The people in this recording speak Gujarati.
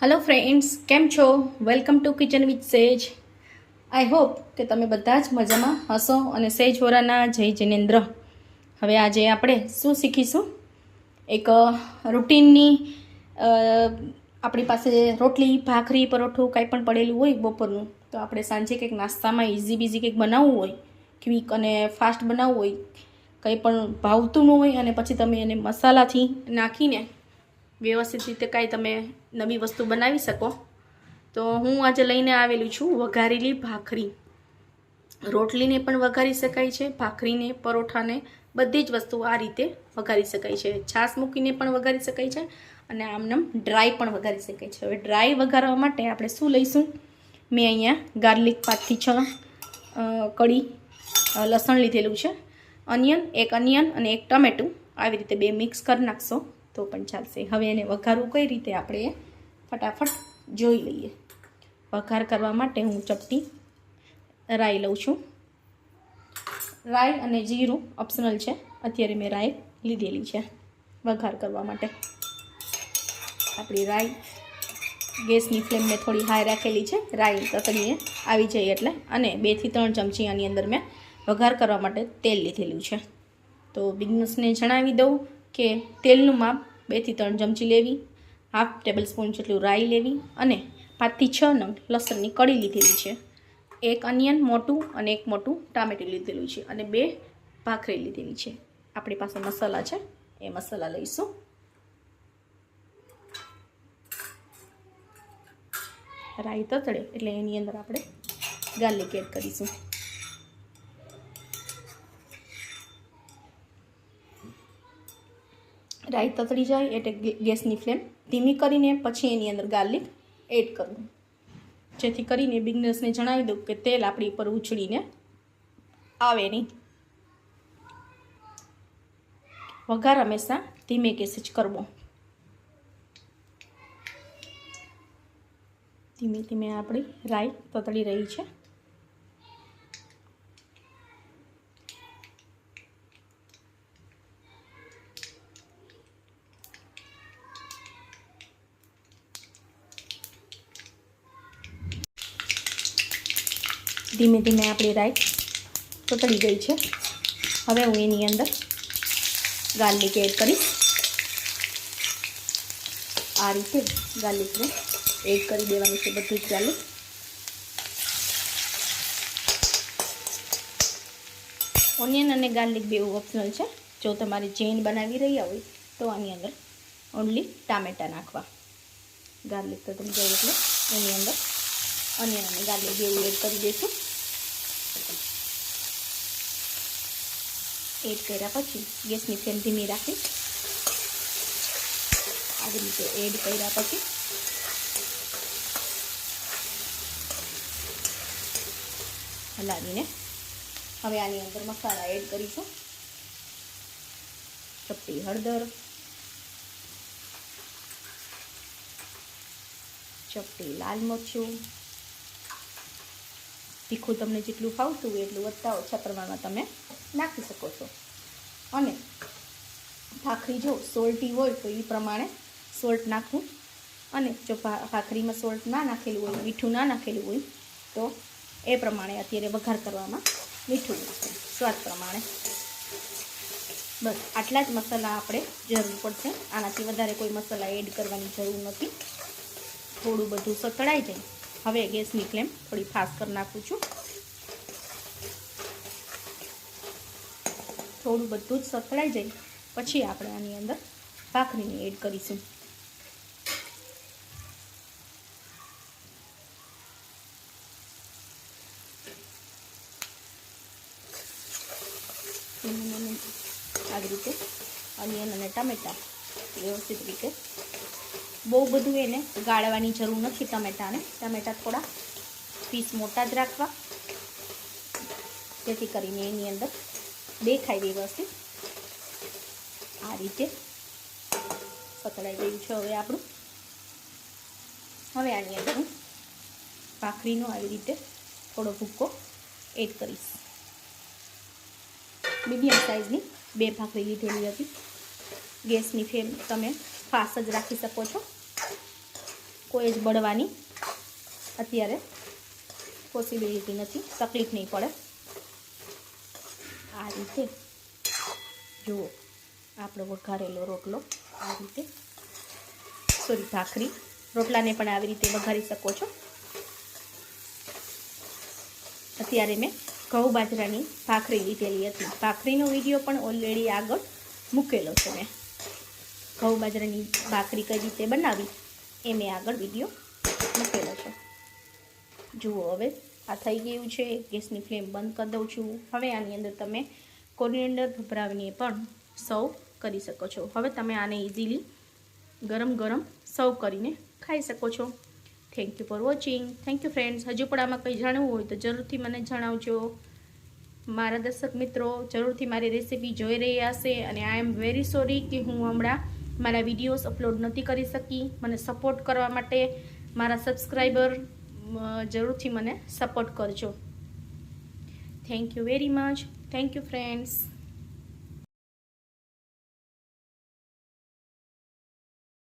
हेलो फ्रेंड्स, केम छो? वेलकम टू किचन विथ सेज। आई होप કે તમે બધા જ મજામાં હશો અને સેજ વોરાના જય જિનેન્દ્ર। હવે આજે આપણે શું શીખીશું? એક રૂટીનની આપણી પાસે રોટલી ભાખરી પરોઠું કાંઈ પણ પડેલું હોય બપોરનું, તો આપણે સાંજે કંઈક નાસ્તામાં ઇઝી બીઝી કંઈક બનાવવું હોય, ક્વિક અને ફાસ્ટ બનાવવું હોય, કંઈ પણ ભાવતું ન હોય અને પછી તમે એને મસાલાથી નાખીને વ્યવસ્થિત રીતે કાંઈ તમે નવી વસ્તુ બનાવી શકો। તો હું આજે લઈને આવેલી છું વઘારેલી ભાખરી। રોટલીને પણ વઘારી શકાય છે, ભાખરીને, પરોઠાને, બધી જ વસ્તુ આ રીતે વઘારી શકાય છે। છાશ મૂકીને પણ વઘારી શકાય છે અને આમનામ ડ્રાય પણ વઘારી શકાય છે। હવે ડ્રાય વઘારવા માટે આપણે શું લઈશું? મેં અહીંયા ગાર્લિક 5 થી 6 કળી લસણ લીધેલું છે, એક અનિયન અને એક ટમેટું, આવી રીતે બે મિક્સ કરી નાખશો તો પણ ચાલશે। હવે એને વઘારવું કઈ રીતે આપણે ફટાફટ જોઈ લઈએ। વઘાર કરવા માટે હું ચપટી રાઈ લઉં છું। રાઈ અને જીરું ઓપ્શનલ છે, અત્યારે મેં રાઈ લીધેલી છે વઘાર કરવા માટે। આપણી રાઈ ગેસની ફ્લેમ મેં થોડી હાઈ રાખેલી છે, રાઈ તતડીને આવી જાય એટલે। અને 2 થી 3 ચમચી આની અંદર મેં વઘાર કરવા માટે તેલ લીધેલું છે। તો બિગનર્સને જણાવી દઉં કે તેલનું માપ 2 થી 3 ચમચી લેવી, હાફ ટેબલ સ્પૂન જેટલું રાઈ લેવી અને 5 થી 6 નંગ લસણની કળી લીધેલી છે, એક અનિયન મોટું અને એક મોટું ટામેટું લીધેલું છે અને 2 ભાખરી લીધેલી છે। આપણી પાસે મસાલા છે, એ મસાલા લઈશું। રાઈ તતડે એટલે એની અંદર આપણે ગાર્લિક એડ કરીશું। રાઈ તતડી જાય એટલે ગેસની ફ્લેમ ધીમી કરીને પછી એની અંદર ગાર્લિક એડ કરવું, જેથી કરીને બિગનર્સને જણાવી દઉં કે તેલ આપણી ઉપર ઉછળીને આવે નહીં। વઘાર હંમેશા ધીમે ગેસે જ કરવો। ધીમે ધીમે આપણી રાઈ તતડી રહી છે। ધીમે ધીમે આપણી રાઈ તતડી ગઈ છે। હવે હું એની અંદર ગાર્લિક એડ કરીશ। આ રીતે ગાર્લિકને એડ કરી દેવાનું છે, બધું જ ગાર્લિક। ઓનિયન અને ગાર્લિક બે ઓપ્શનલ છે, જો તમારે જૈન બનાવી રહ્યા હોય તો આની અંદર ઓનલી ટામેટાં નાખવા। ગાર્લિક તતડી જાય એટલે એની અંદર ઓનિયન અને ગાર્લિક બેવું એડ કરી દઈશું। એડ કર્યા પછી ગેસની ફ્લેમ ધીમી રાખી આવી રીતે એડ કર્યા પછી હલાવીને હવે આની અંદર મસાલા એડ કરીશું। ચપટી હળદર, ચપટી લાલ મરચું, તીખું તમને જેટલું ફાવતું હોય એટલું વધતા ઓછા પ્રમાણમાં તમે નાખી શકો છો। અને ભાખરી જો સોલ્ટી હોય તો એ પ્રમાણે સોલ્ટ નાખવું, અને જો ભાખરીમાં સોલ્ટ ના નાખેલું હોય, મીઠું ના નાખેલું હોય તો એ પ્રમાણે અત્યારે વઘાર કરવામાં મીઠું નાખવું સ્વાદ પ્રમાણે। બસ આટલા જ મસાલા આપણે જરૂર પડશે, આનાથી વધારે કોઈ મસાલા એડ કરવાની જરૂર નથી। થોડું બધું સતળાઈ જાય, હવે ગેસની ફ્લેમ થોડી ફાસ્ટ કરી નાખું છું। થોડું બધું જ સતળાઈ જાય પછી આપણે આની અંદર ભાખરીને એડ કરીશું। આવી રીતે અનિયન અને ટામેટાં વ્યવસ્થિત રીતે, બહુ બધું એને ગાળવાની જરૂર નથી ટમેટાને। ટમેટા થોડા પીસ મોટા જ રાખવા, જેથી કરીને એની અંદર દેખાય વ્યવસ્થિત। આ રીતે સતળાઈ ગયું છે હવે આપણું। હવે આની અંદર હું ભાખરીનો આવી રીતે થોડો ભૂક્કો એડ કરીશ। મીડિયમ સાઇઝની 2 ભાખરી લીધેલી હતી। ગેસની ફ્લેમ તમે ફાસ્ટ જ રાખી શકો છો। કોઈ જ બળવાની અત્યારે પોસિબિલિટી નથી, તકલીફ નહીં પડે. આ રીતે જુઓ આપણો વઘારેલો રોટલો, આ રીતે ભાખરી, રોટલાને પણ આવી રીતે વઘારી શકો છો. અત્યારે મેં ઘઉં બાજરાની ભાખરી લીધેલી હતી. ભાખરીનો વિડીયો પણ ઓલરેડી આગળ મૂકેલો છે મેં. ઘઉં બાજરાની ભાખરી કઈ રીતે બનાવી એ મેં આગળ વિડીયો મૂકેલો છે. જુઓ હવે આ થઈ ગયું છે. ગેસની ફ્લેમ બંધ કરી દઉં છું. હવે આની અંદર તમે કોરિએન્ડર ભભરાવીને પણ સર્વ કરી શકો છો. હવે તમે આને ઇઝીલી ગરમ ગરમ સર્વ કરીને ખાઈ શકો છો. Thank you for watching. Thank you friends. હજુ પણ આમાં કંઈ જાણવું હોય તો જરૂરથી મને જણાવજો. મારા દર્શક મિત્રો જરૂરથી મારી રેસીપી જોઈ રહ્યા હશે અને આઈ એમ વેરી સોરી કે હું હમણાં મારા વિડીયોઝ અપલોડ નથી કરી શકી. મને સપોર્ટ કરવા માટે મારા સબસ્ક્રાઈબર જરૂરથી મને સપોર્ટ કરજો. Thank you very much. Thank you friends.